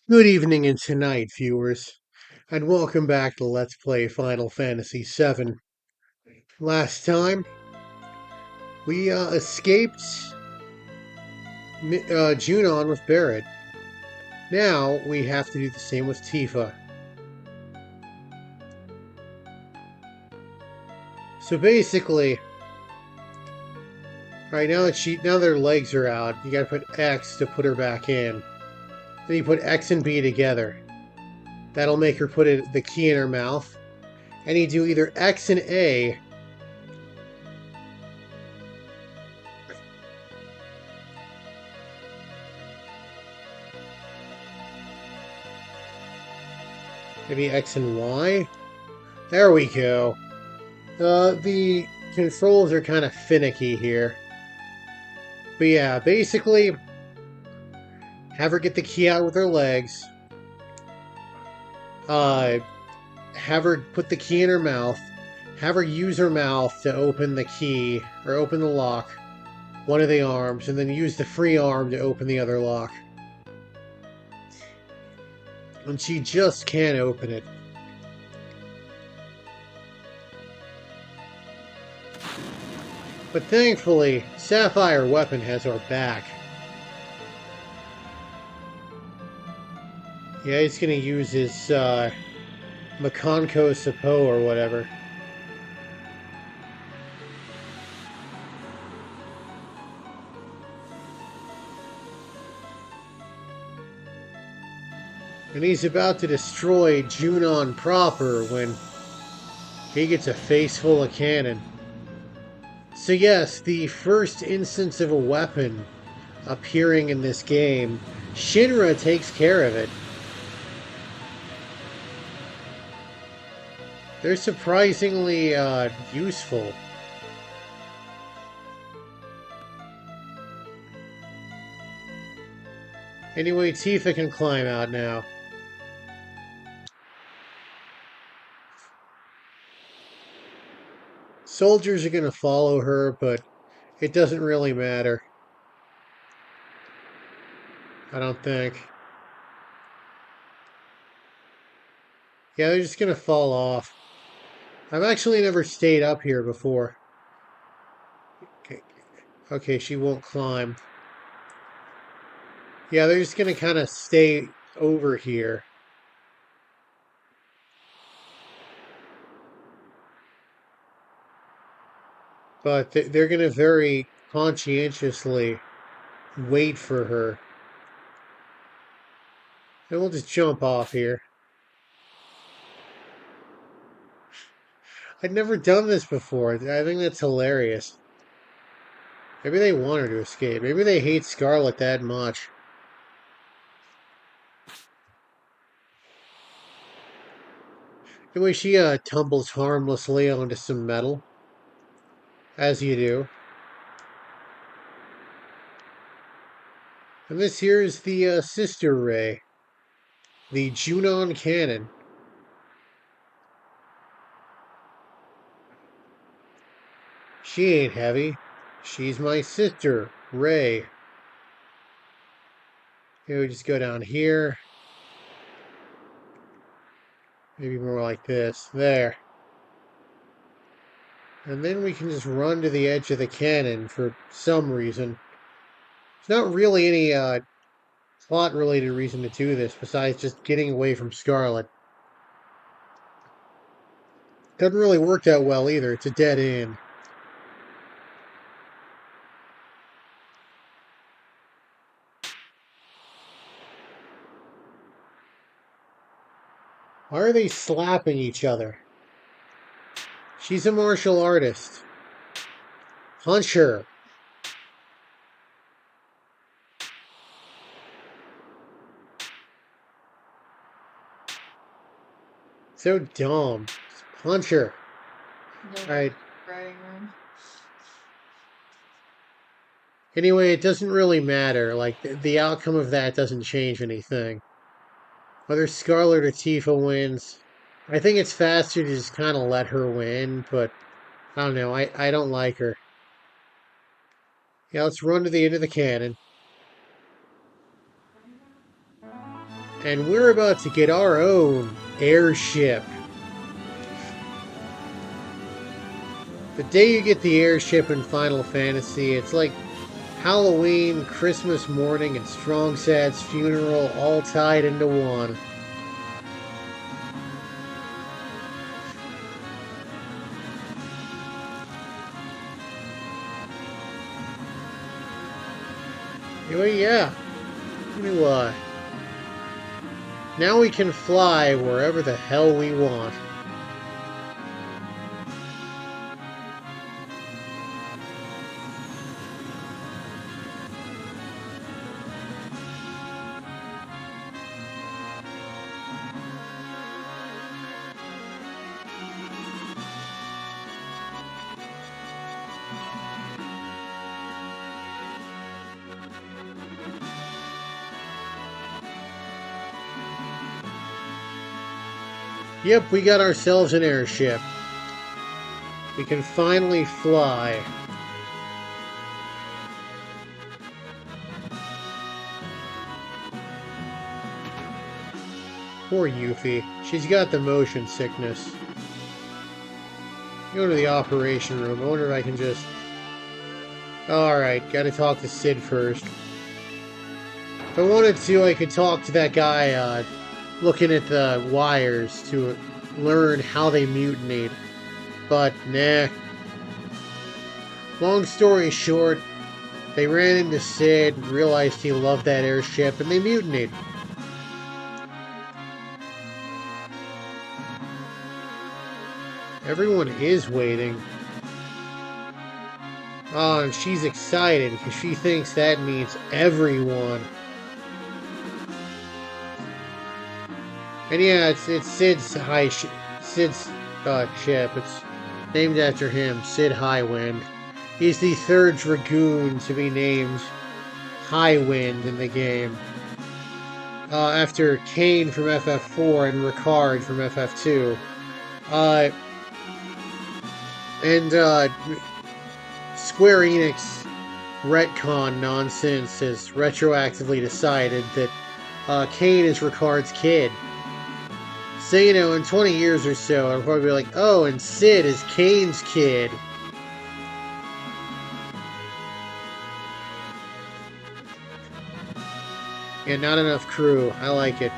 Good evening and tonight, viewers, and welcome back to Let's Play Final Fantasy VII. Last time, we escaped Junon with Barret. Now, we have to do the same with Tifa. So basically, right now their legs are out, you gotta put X to put her back in. Then you put X and B together. That'll make her put the key in her mouth. And you do either X and A, maybe X and Y. There we go. The controls are kind of finicky here. But yeah, basically, have her get the key out with her legs. Uh, have her put the key in her mouth. Have her use her mouth to open the key, or open the lock, one of the arms, and then use the free arm to open the other lock. And she just can't open it. But thankfully, Sapphire Weapon has our back. Yeah, he's gonna use his, Makonko Sapo or whatever. And he's about to destroy Junon proper when he gets a face full of cannon. So yes, the first instance of a weapon appearing in this game, Shinra takes care of it. They're surprisingly useful. Anyway, Tifa can climb out now. Soldiers are going to follow her, but it doesn't really matter. I don't think. Yeah, they're just going to fall off. I've actually never stayed up here before. Okay, she won't climb. Yeah, they're just going to kind of stay over here. But they're going to very conscientiously wait for her. And we'll just jump off here. I'd never done this before. I think that's hilarious. Maybe they want her to escape. Maybe they hate Scarlet that much. Anyway, she tumbles harmlessly onto some metal. As you do. And this here is the sister ray. The Junon cannon. She ain't heavy. She's my sister, Ray. Okay, we just go down here. Maybe more like this. There. And then we can just run to the edge of the cannon for some reason. There's not really any plot-related reason to do this besides just getting away from Scarlet. Doesn't really work that well either. It's a dead end. Why are they slapping each other? She's a martial artist. Punch her. So dumb. Just punch her. No Alright. writing room. Anyway, it doesn't really matter. Like, the outcome of that doesn't change anything. Whether Scarlet or Tifa wins, I think it's faster to just kind of let her win, but I don't know. I don't like her. Yeah, let's run to the end of the cannon. And we're about to get our own airship. The day you get the airship in Final Fantasy, it's like Halloween, Christmas morning, and Strong Sad's funeral all tied into one. Anyway, yeah. Anyway, now we can fly wherever the hell we want. Yep, we got ourselves an airship. We can finally fly. Poor Yuffie. She's got the motion sickness. Go to the operation room. I wonder if I can just... Alright, gotta talk to Sid first. If I wanted to, I could talk to that guy, looking at the wires to learn how they mutinied. But, nah. Long story short, they ran into Sid, realized he loved that airship, and they mutinied. Everyone is waiting. Oh, and she's excited because she thinks that means everyone. And yeah, it's Sid's ship. It's named after him, Sid Highwind. He's the third Dragoon to be named Highwind in the game. After Kane from FF4 and Ricard from FF2. Square Enix retcon nonsense has retroactively decided that Kane is Ricard's kid. So, you know, in 20 years or so, I'll probably be like, oh, and Sid is Kane's kid. Yeah, not enough crew. I like it.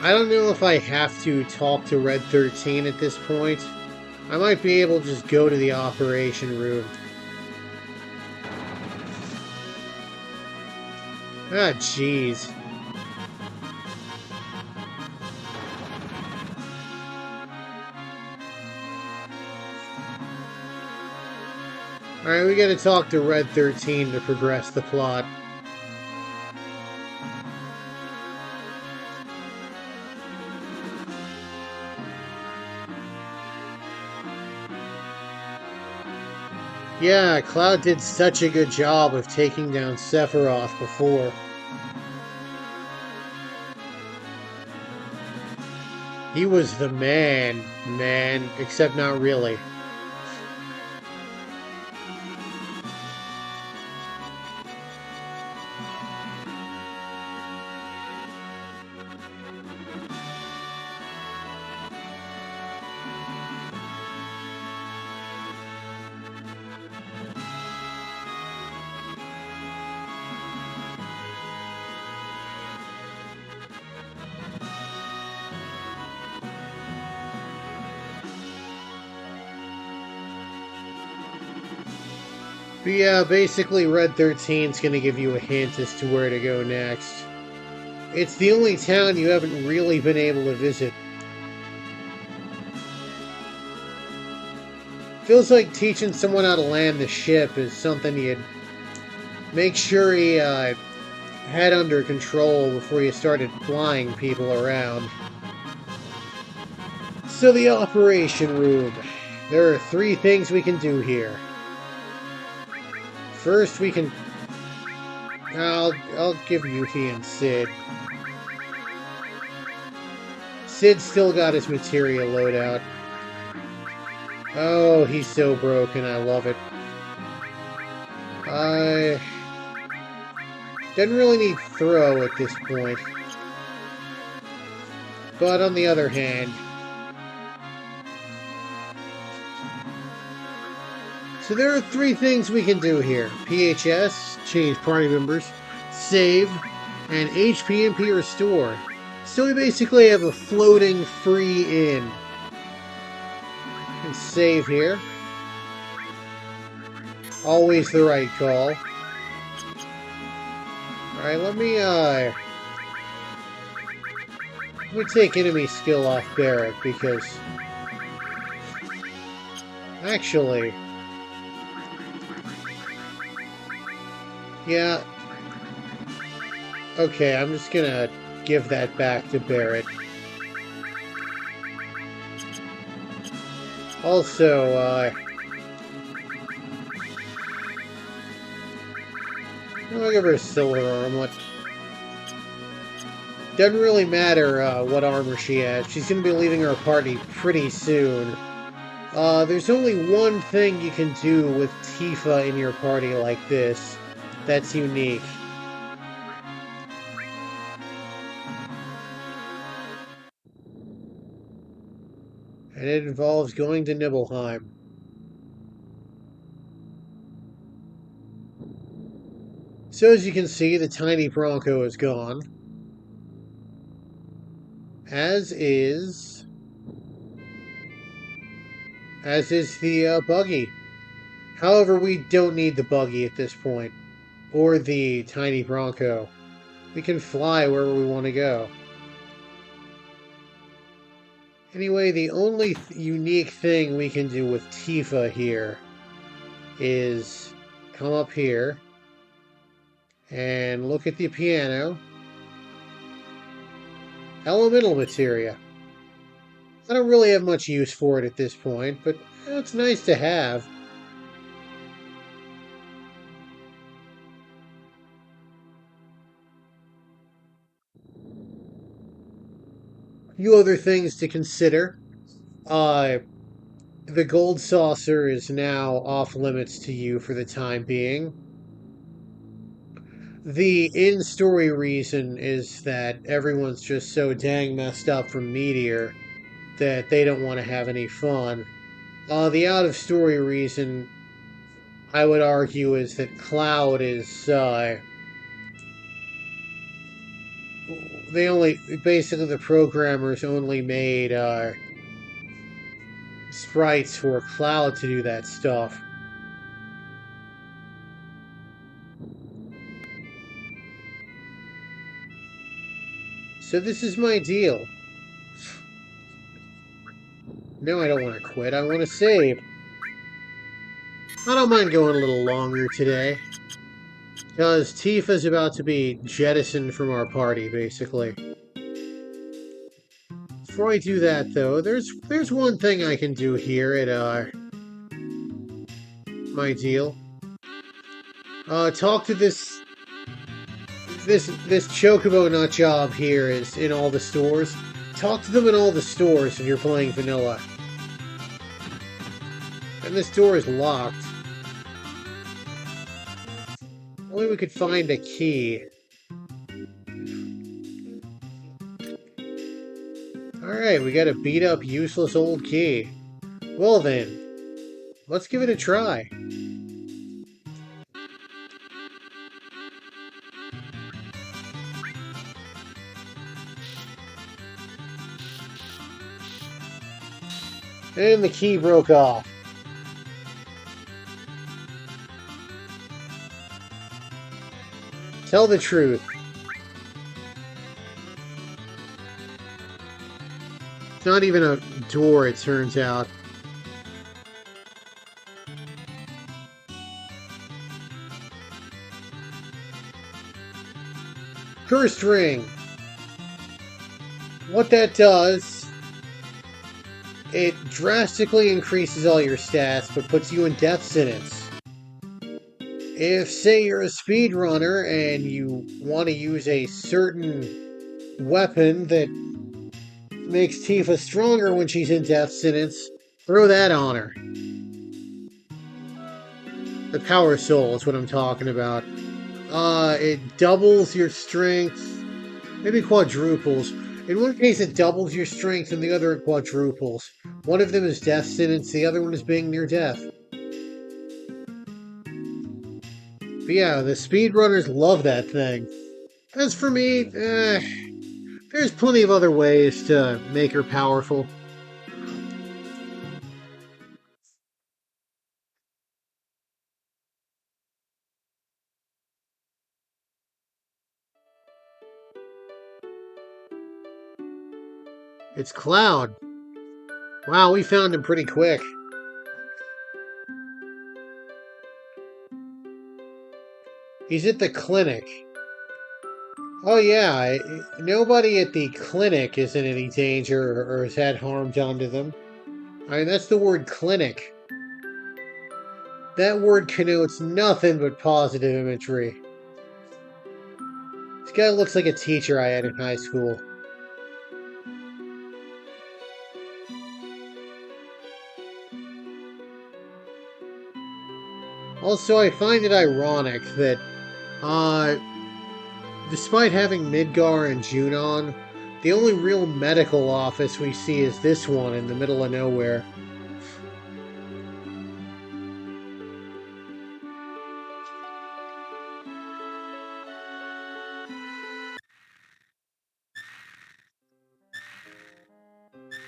I don't know if I have to talk to Red 13 at this point. I might be able to just go to the operation room. Ah, jeez. Alright, we gotta talk to Red 13 to progress the plot. Yeah, Cloud did such a good job of taking down Sephiroth before. He was the man, except not really. But yeah, basically Red 13's gonna give you a hint as to where to go next. It's the only town you haven't really been able to visit. Feels like teaching someone how to land the ship is something you'd make sure he had under control before you started flying people around. So the operation room. There are 3 things we can do here. First, we can... I'll give Yuffie and Sid. Sid's still got his materia loadout. Oh, he's so broken. I love it. I didn't really need throw at this point. But on the other hand, so there are 3 things we can do here. PHS, change party members, save, and HP&P restore. So we basically have a floating free inn. And save here. Always the right call. Alright, let me take enemy skill off Barrett, because actually, yeah, okay, I'm just gonna give that back to Barrett. Also, I'll give her a silver armlet. Doesn't really matter what armor she has. She's going to be leaving our party pretty soon. There's only one thing you can do with Tifa in your party like this that's unique. And it involves going to Nibelheim. So as you can see, the tiny Bronco is gone. As is the buggy. However, we don't need the buggy at this point. Or the tiny Bronco. We can fly wherever we want to go. Anyway, the only unique thing we can do with Tifa here is come up here and look at the piano. Elemental materia. I don't really have much use for it at this point, but it's nice to have. A few other things to consider. The gold saucer is now off limits to you for the time being. The in-story reason is that everyone's just so dang messed up from Meteor that they don't want to have any fun. The out-of-story reason, I would argue, is that Cloud is, basically the programmers only made, sprites for Cloud to do that stuff. So this is my deal. No, I don't want to quit. I want to save. I don't mind going a little longer today. Because Tifa's about to be jettisoned from our party, basically. Before I do that, though, there's one thing I can do here at, my deal. Talk to this Chocobo Nut Job here is in all the stores. Talk to them in all the stores if you're playing vanilla. And this door is locked. Only we could find a key. Alright, we got a beat up, useless old key. Well then, let's give it a try. And the key broke off. Tell the truth. It's not even a door, it turns out. Cursed ring. What that does, it drastically increases all your stats, but puts you in death sentence. If, say, you're a speedrunner and you want to use a certain weapon that Makes Tifa stronger when she's in death sentence. Throw that on her. The power soul is what I'm talking about. It doubles your strength, maybe quadruples. In one case, it doubles your strength, and the other it quadruples. One of them is death sentence, the other one is being near death. But yeah, the speedrunners love that thing. As for me, there's plenty of other ways to make her powerful. It's Cloud. Wow, we found him pretty quick. He's at the clinic. Oh yeah, nobody at the clinic is in any danger or has had harm done to them. I mean, that's the word clinic. That word connotes nothing but positive imagery. This guy looks like a teacher I had in high school. Also, I find it ironic that, uh, despite having Midgar and Junon, the only real medical office we see is this one in the middle of nowhere.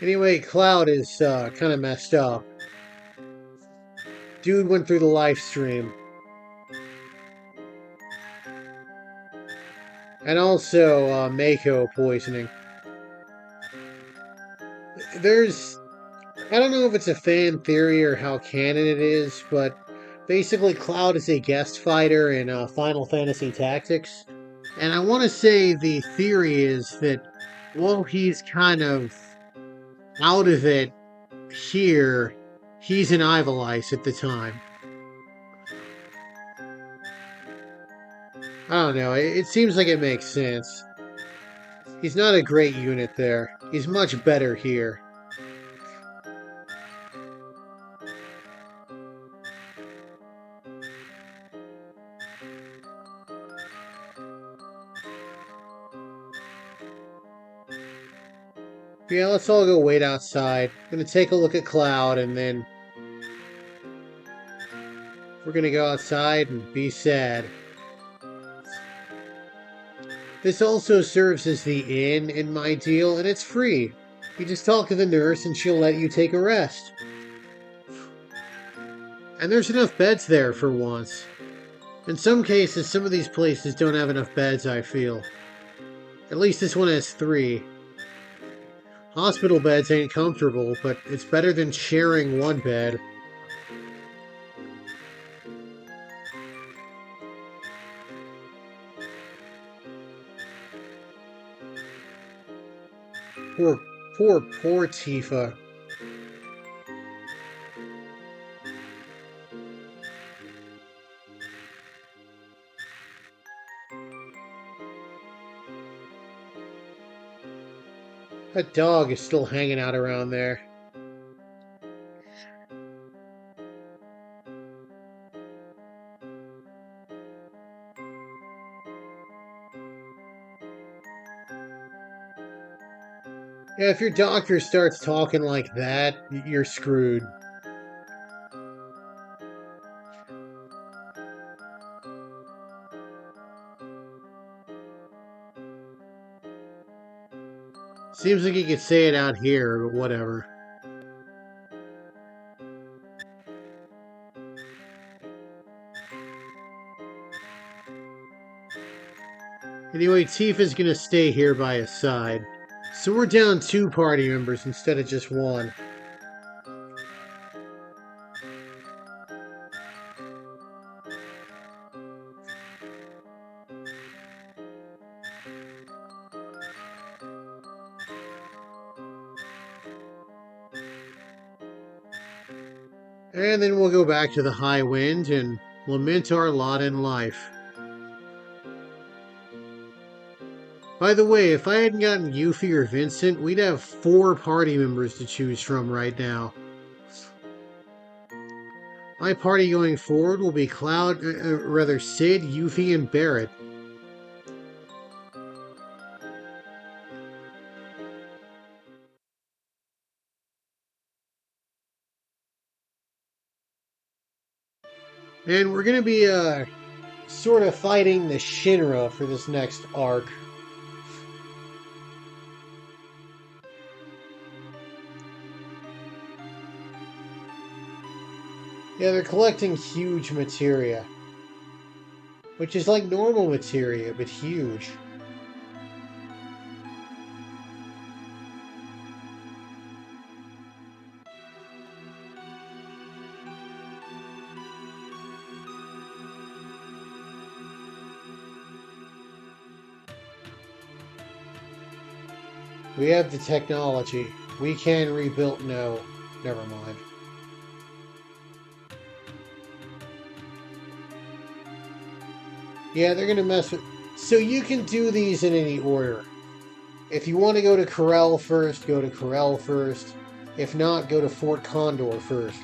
Anyway, Cloud is kind of messed up. Dude went through the live stream. And also Mako poisoning. There's... I don't know if it's a fan theory or how canon it is, but basically Cloud is a guest fighter in Final Fantasy Tactics. And I want to say the theory is that while he's kind of out of it here, he's in Ivalice at the time. I don't know, it seems like it makes sense. He's not a great unit there. He's much better here. Yeah, let's all go wait outside. I'm gonna take a look at Cloud and then we're gonna go outside and be sad. This also serves as the inn in Mideel, and it's free. You just talk to the nurse and she'll let you take a rest. And there's enough beds there for once. In some cases, some of these places don't have enough beds, I feel. At least this one has 3. Hospital beds ain't comfortable, but it's better than sharing one bed. Poor Tifa. That dog is still hanging out around there. Yeah, if your doctor starts talking like that, you're screwed. Seems like you could say it out here, but whatever. Anyway, Tifa's gonna stay here by his side. So we're down 2 party members instead of just 1. And then we'll go back to the high wind and lament our lot in life. By the way, if I hadn't gotten Yuffie or Vincent, we'd have 4 party members to choose from right now. My party going forward will be Cloud, Sid, Yuffie, and Barret. And we're gonna be, sort of fighting the Shinra for this next arc. Yeah, they're collecting huge materia. Which is like normal materia, but huge. We have the technology. We can rebuild. No, never mind. Yeah, they're gonna mess with. So you can do these in any order. If you want to go to Corel first, go to Corel first. If not, go to Fort Condor first.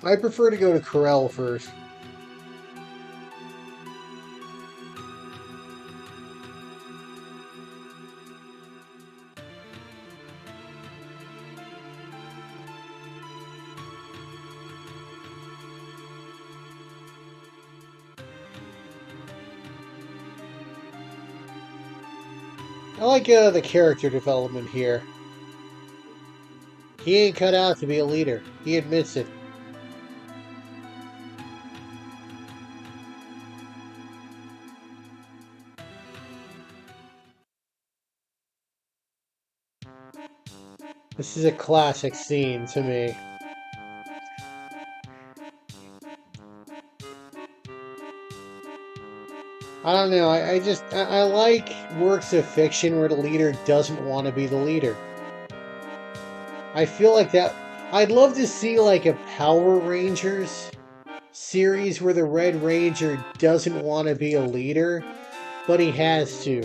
I prefer to go to Corel first. I like the character development here. He ain't cut out to be a leader. He admits it. This is a classic scene to me. I don't know, I like works of fiction where the leader doesn't want to be the leader. I feel like that... I'd love to see like a Power Rangers series where the Red Ranger doesn't want to be a leader, but he has to.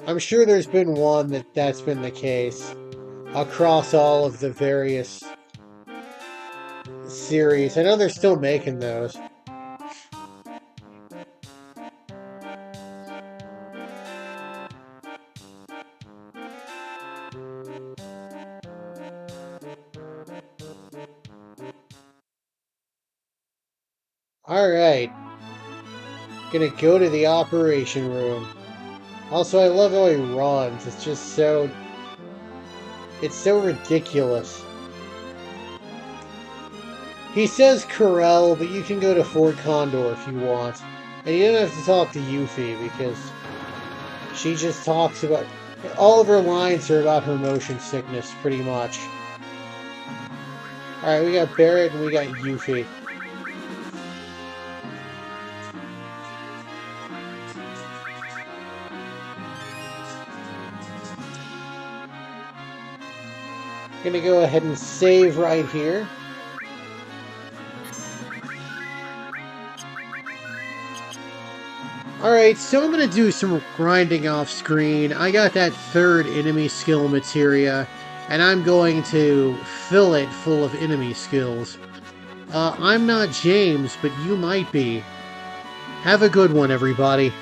I'm sure there's been one that's been the case across all of the various series. I know they're still making those. Alright. Gonna go to the operation room. Also, I love how he runs. It's just so... It's so ridiculous. He says Corel, but you can go to Fort Condor if you want. And you don't have to talk to Yuffie, because she just talks about... All of her lines are about her motion sickness, pretty much. Alright, we got Barret and we got Yuffie. Gonna go ahead and save right here. Alright, so I'm gonna do some grinding off screen. I got that 3rd enemy skill materia, and I'm going to fill it full of enemy skills. I'm not James, but you might be. Have a good one, everybody.